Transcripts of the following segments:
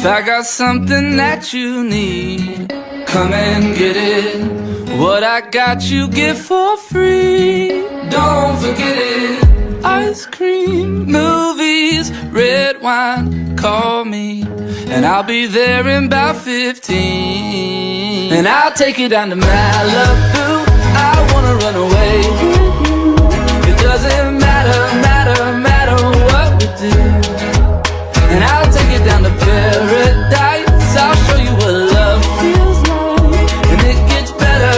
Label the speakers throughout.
Speaker 1: If I got something that you need, come and get it. What I got you get for free. Don't forget it. Ice cream, movies, red wine, call me, and I'll be there in about 15. And I'll take you down to Malibu. I wanna run away with you. It doesn't matter what we do. And I'll take you down to paradise. I'll show you what love feels like. And it gets better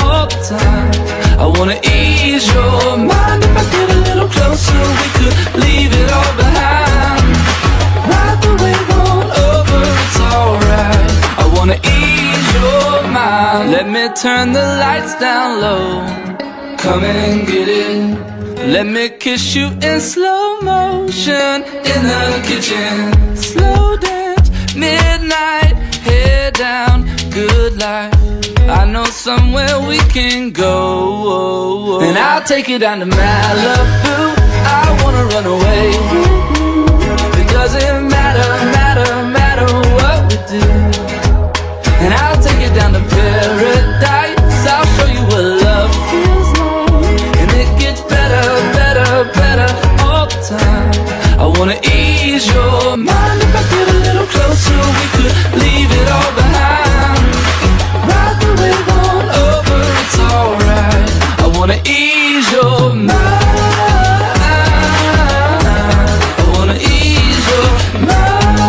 Speaker 1: all the time. I wanna ease your mind. If I get a little closer, we could leave it all behind. Ride the wave on over, it's alright. I wanna ease your mind. Let me turn the lights down low. Come and get it. Let me kiss you in slow motion in the kitchen. Slow dance, midnight, head down, good life. I know somewhere we can go. And I'll take you down to Malibu. I wanna run away with you. It doesn't matter what we do. And I'll take you down to paradise. I'll show you what love feels like. And it gets better all the time. I wanna ease your mind. If I get a little closer, we could leave it all behind. Ride the wave on over, it's alright. I wanna ease your mind. I wanna ease your mind.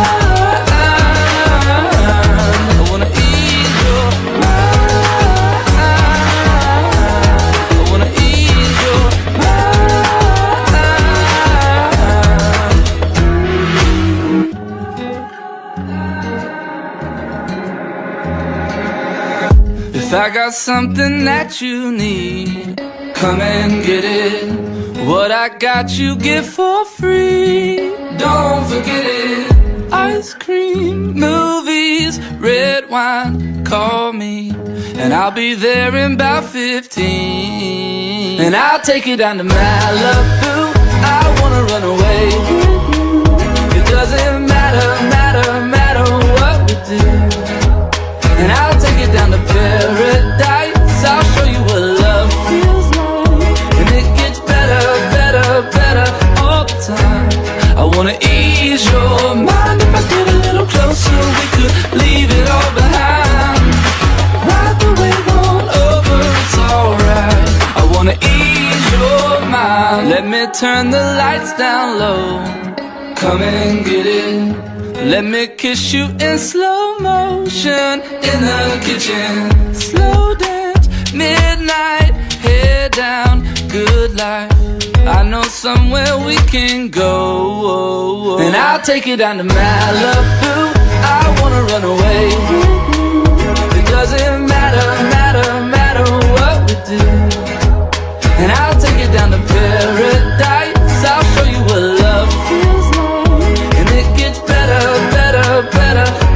Speaker 1: I wanna ease your mind. I wanna ease your mind. If I got something that you need, come and get it. What I got you get for free. Don't forget it. Ice cream, movies, red wine, call me, and I'll be there in about 15. And I'll take you down to Malibu. I wanna run away with you. It doesn't matter what we do. And I'll take you down to paradise. I'll show you what love feels like. And it gets better all the time. I wanna ease your mind. If I get a little closer, we could leave it all behind. Ride the wave on over, it's alright. I wanna ease your mind. Let me turn the lights down low. Come and get it. Let me kiss you in slow motion in the kitchen. Slow dance, midnight, head down, good life. I know somewhere we can go. And I'll take you down to Malibu. I wanna run away with you. It doesn't matter what we do. And I'll take you down to paradise. I'll show you what love feels like. And it gets better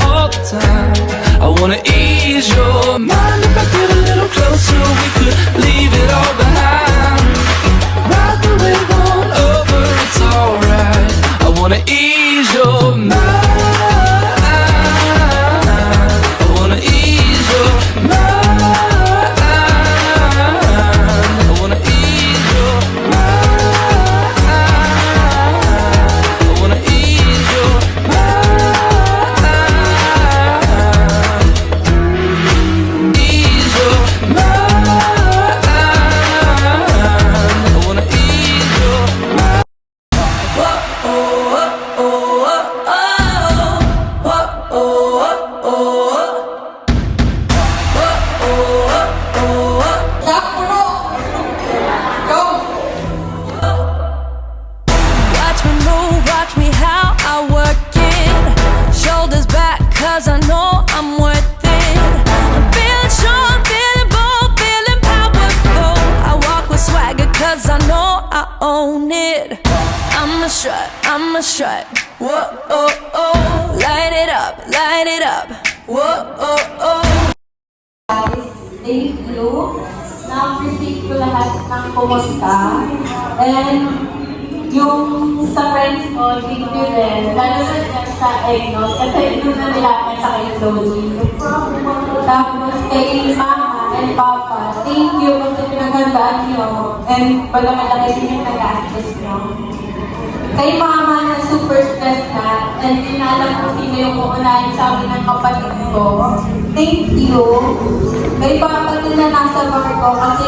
Speaker 1: all the time. I wanna ease your mind. If I get a little closer, we could leave it all behind. Ride the wave on over, it's alright. I wanna ease your mind. I wanna ease your mind. I wanna ease your mind. I wanna ease your mind. Ease your mind. I wanna ease your mind.
Speaker 2: Watch me move, watch me how I work it. Shoulders back, cause I know I'm worth it. I'm feeling strong, feeling bold, feeling powerful. I walk with swagger, cause I know I own it. I'ma strut. Whoa, oh, oh. Light it up. Whoa, oh, oh.
Speaker 3: Dave Blue, na-appreciate ko lahat ng kumusta. And yung sa friends ko, thank you din. Lalo na dyan sa Eggnog, kasi doon na nilapit sa kayo Lodi. Tapos kay Mama and Papa, thank you kasi pinaghandaan niyo. And wala malaki din yung nag-assist niyo. Kay Mama na super stressed na, and inalam ko sino yung uunahin sa amin ng kapatid ko. Thank you. Kay Papa din na nasa bar ko kasi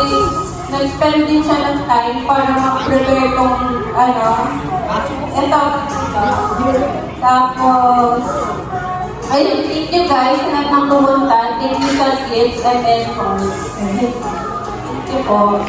Speaker 3: nag-spend din siya ng time para mag-prepare kong ito. Tapos, ayun, thank you guys sa lahat ng pumunta. Thank you sa kids and efforts. Thank you po.